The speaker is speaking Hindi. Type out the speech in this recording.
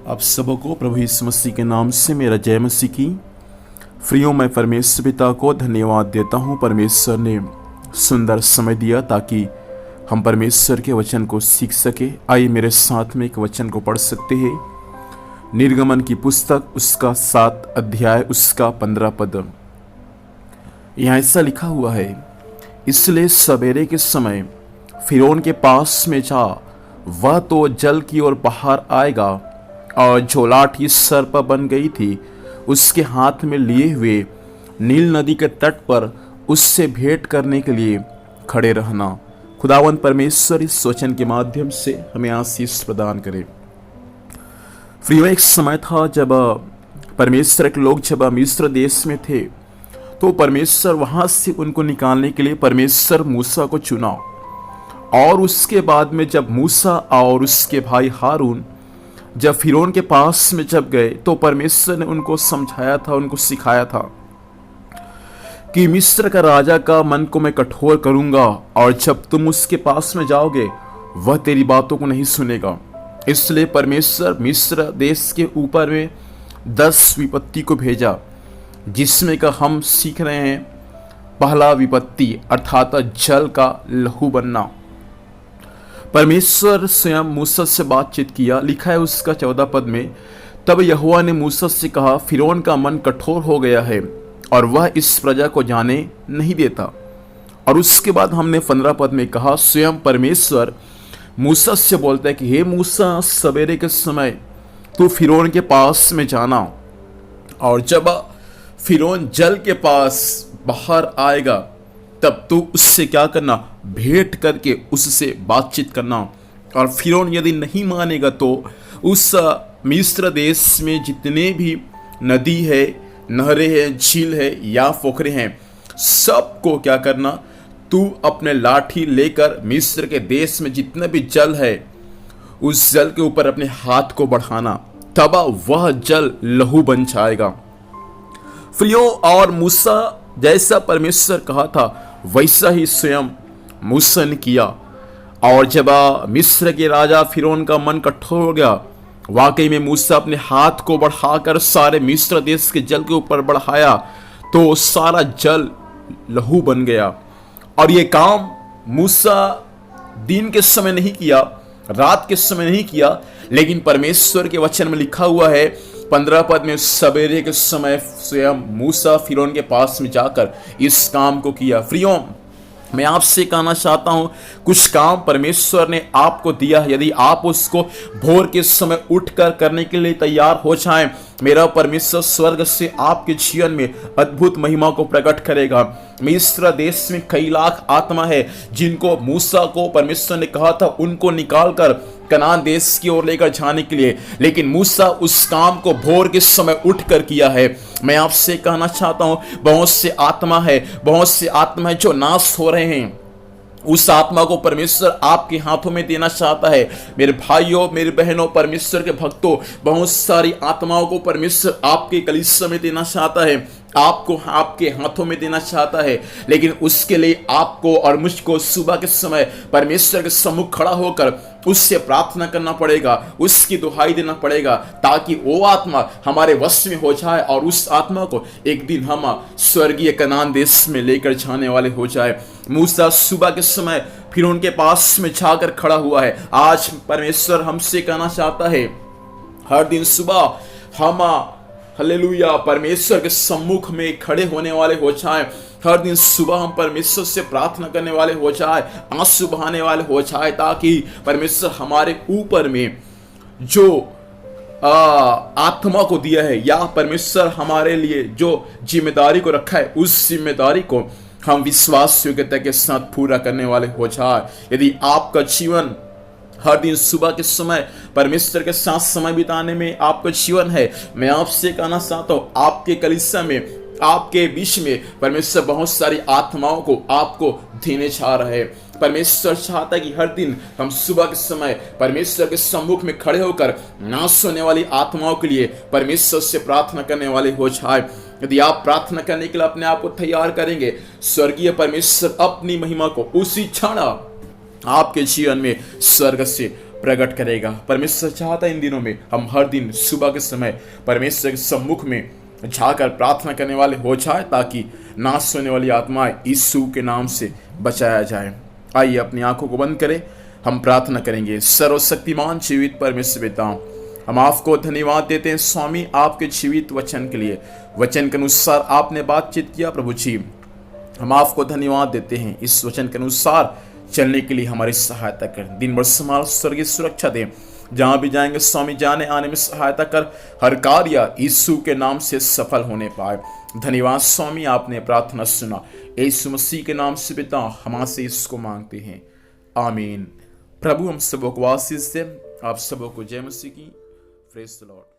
आप सबको प्रभु यीशु मसीह के नाम से मेरा जय मसीह की। फ्रीओं मैं परमेश्वर पिता को धन्यवाद देता हूँ। परमेश्वर ने सुंदर समय दिया ताकि हम परमेश्वर के वचन को सीख सके। आइए मेरे साथ में एक वचन को पढ़ सकते हैं। निर्गमन की पुस्तक उसका 7 अध्याय उसका 15 पद। यहाँ ऐसा लिखा हुआ है, इसलिए सवेरे के समय फिरौन के पास में जा, वह तो जल की ओर बाहर आएगा और जो लाठी सर्प बन गई थी उसके हाथ में लिए हुए नील नदी के तट पर उससे भेंट करने के लिए खड़े रहना। खुदावंद परमेश्वर इस वचन के माध्यम से हमें आशीष प्रदान करे। फ्रीओ एक समय था जब परमेश्वर के लोग जब मिस्र देश में थे, तो परमेश्वर वहां से उनको निकालने के लिए परमेश्वर मूसा को चुना। और उसके बाद में जब मूसा और उसके भाई हारून जब फिरौन के पास में जब गए, तो परमेश्वर ने उनको समझाया था, उनको सिखाया था कि मिस्र का राजा का मन को मैं कठोर करूंगा और जब तुम उसके पास में जाओगे वह तेरी बातों को नहीं सुनेगा। इसलिए परमेश्वर मिस्र देश के ऊपर में 10 विपत्ति को भेजा, जिसमें का हम सीख रहे हैं पहला विपत्ति अर्थात जल का लहू बनना। परमेश्वर स्वयं मूसा से बातचीत किया। लिखा है उसका 14 पद में, तब यहोवा ने मूसा से कहा, फिरौन का मन कठोर हो गया है और वह इस प्रजा को जाने नहीं देता। और उसके बाद हमने 15 पद में कहा, स्वयं परमेश्वर मूसा से बोलता है कि हे मूसा, सवेरे के समय तू फिरौन के पास में जाना और जब फिरौन जल के पास बाहर आएगा तब तू उससे क्या करना, भेंट करके उससे बातचीत करना। और फिरौन यदि नहीं मानेगा तो उस मिस्र देश में जितने भी नदी है, नहरें हैं, झील है या पोखरे हैं, सबको क्या करना, तू अपने लाठी लेकर मिस्र के देश में जितना भी जल है उस जल के ऊपर अपने हाथ को बढ़ाना, तब वह जल लहू बन जाएगा। फिरौन और मूसा जैसा परमेश्वर कहा था वैसा ही स्वयं मूसा ने किया। और जब मिस्र के राजा फिरौन का मन कठोर हो गया, वाकई में मूसा अपने हाथ को बढ़ाकर सारे मिस्र देश के जल के ऊपर बढ़ाया तो सारा जल लहू बन गया। और ये काम मूसा दिन के समय नहीं किया, रात के समय नहीं किया, लेकिन परमेश्वर के वचन में लिखा हुआ है 15 पद में, सवेरे के समय स्वयं मूसा फिरौन के पास में जाकर इस काम को किया। फिरौन, मैं आपसे कहना चाहता हूं, कुछ काम परमेश्वर ने आपको दिया, यदि आप उसको भोर के समय उठकर करने के लिए तैयार हो जाएं, मेरा परमेश्वर स्वर्ग से आपके जीवन में अद्भुत महिमा को प्रकट करेगा। मिस्र देश में कई लाख आत्मा है जिनको मूसा को परमेश्वर ने कहा था उनको निकालकर कनान देश की ओर लेकर जाने के लिए, लेकिन मूसा उस काम को भोर के समय उठकर किया है। मैं आपसे कहना चाहता हूं, बहुत से आत्मा है जो नाश हो रहे हैं, उस आत्मा को परमेश्वर आपके हाथों में देना चाहता है। मेरे भाइयों, मेरे बहनों, परमेश्वर के भक्तों, बहुत सारी आत्माओं को परमेश्वर आपके कलीसिया में देना चाहता है, आपको आपके हाथों में देना चाहता है। लेकिन उसके लिए आपको और मुझको सुबह के समय परमेश्वर के सम्मुख खड़ा होकर उससे प्रार्थना करना पड़ेगा, उसकी दुहाई देना पड़ेगा, ताकि वो आत्मा हमारे वश में हो जाए और उस आत्मा को एक दिन हम स्वर्गीय कनान देश में लेकर जाने वाले हो जाए। मूसा सुबह के समय फिर उनके पास में जाकर खड़ा हुआ है। आज परमेश्वर हमसे कहना चाहता है, हर दिन सुबह हम हालेलुया परमेश्वर के सम्मुख में खड़े होने वाले हो जाए। हर दिन सुबह हम परमेश्वर से प्रार्थना करने वाले हो जाए, आंसू बहाने वाले हो जाए, ताकि परमेश्वर हमारे ऊपर में जो आत्मा को दिया है या परमेश्वर हमारे लिए जो जिम्मेदारी को रखा है, उस जिम्मेदारी को हम विश्वास योग्यता के साथ पूरा करने वाले हो जाए। यदि आपका जीवन हर दिन सुबह के समय परमेश्वर के साथ समय बिताने में आपका जीवन है, मैं आपसे कहना चाहता हूं, आपके कलीसिया में, आपके बीच में परमेश्वर बहुत सारी आत्माओं को आपको देने चाह रहा है। परमेश्वर चाहता है कि हर दिन हम सुबह के समय परमेश्वर के सम्मुख में खड़े होकर नाश होने वाली आत्माओं के लिए परमेश्वर से प्रार्थना करने वाले हो जाए। यदि आप प्रार्थना करने के लिए अपने आप को तैयार करेंगे, स्वर्गीय परमेश्वर अपनी महिमा को उसी क्षण आपके जीवन में स्वर्ग से प्रकट करेगा। परमेश्वर चाहता है इन दिनों में हम हर दिन सुबह के समय परमेश्वर के सम्मुख में जाकर प्रार्थना करने वाले हो जाए, ताकि नाश होने वाली आत्माएं यीशु के नाम से बचाया जाए। आइए अपनी आंखों को बंद करें, हम प्रार्थना करेंगे। सर्वशक्तिमान जीवित परमेश्वर पिता, हम आपको धन्यवाद देते हैं स्वामी आपके जीवित वचन के लिए। वचन के अनुसार आपने बातचीत किया प्रभु जी, हम आपको धन्यवाद देते हैं। इस वचन के अनुसार चलने के लिए हमारी सहायता कर, दिन भर संभाल, स्वर्गीय सुरक्षा दें। जहां भी जाएंगे स्वामी जाने आने में सहायता कर, हर कार्य यीशु के नाम से सफल होने पाए। धन्यवाद स्वामी, आपने प्रार्थना सुना। यीशु मसीह के नाम से पिता हम से इसको मांगते हैं, आमीन। प्रभु हम सबों को आशीष दे। आप सबों को जय मसीह की। Praise the Lord.